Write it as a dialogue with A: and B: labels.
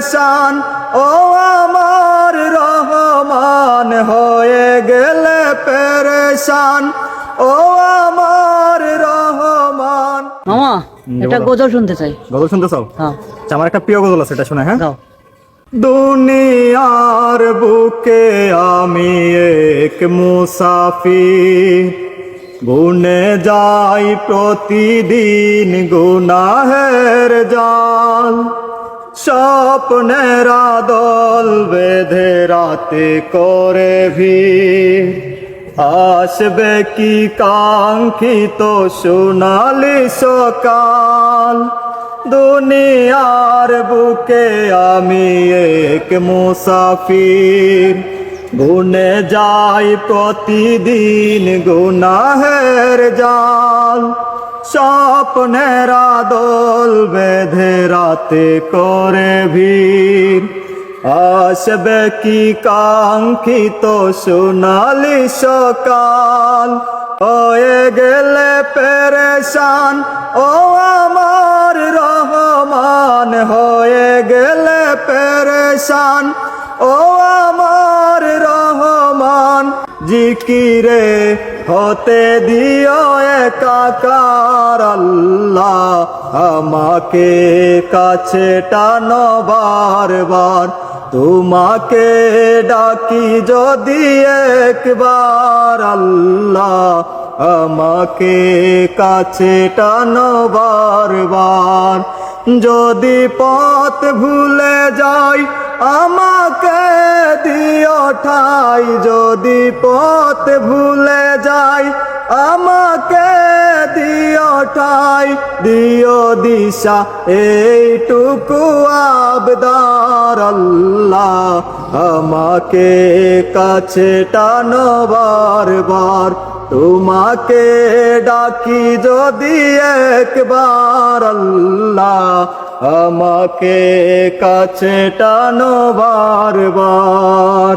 A: পেরেশান ও আমার রহমান হয়ে গেলে পেরেশান ও আমার রহমান।
B: মামা এটা গজল শুনতে চাই।
A: গজল শুনতে চাও?
B: হ্যাঁ।
A: আচ্ছা, আমার একটা প্রিয় গজল আছে, এটা শোনা। হ্যাঁ,
B: গাও।
A: দুনিয়ার বুকে আমি এক মুসাফির, বুনে যাই প্রতিদিন গুনাহের জাল। স্বপ্নের দল বেঁধে রাতে করে ভিড়, আসবে কি কাঙ্ক্ষিত সোনালি সকাল। দুনিয়ার বুকে আমি এক মুসাফির, বুনে যাই প্রতিদিন গুনাহের জাল। স্বপ্নের দল বেঁধে রাতে করে ভিড়, আসবে কি কাঙ্ক্ষিত সোনালি সকাল। হয়ে গেলে পেরেশান ও আমার রহমান হয়ে গেলে পেরেশান ও আমার রহমান। জিকিরে হতে দিও একাকার আল্লাহ, আমাকে কাছে টানো বারবার। তোমাকে ডাকি যদি একবার আল্লাহ, আমাকে কাছে টানো বারবার। যদি পথ ভুলে যাই আমাকে দিও ঠাই, যদি পথ ভুলে যাই আমাকে দিও ঠাই। দিও দিশা এইটুকু আবদার আল্লাহ, আমাকে কাছে টানো বারবার। তোমাকে ডাকি যদি একবার আল্লাহ, আমাকে কাছে টানো বারবার।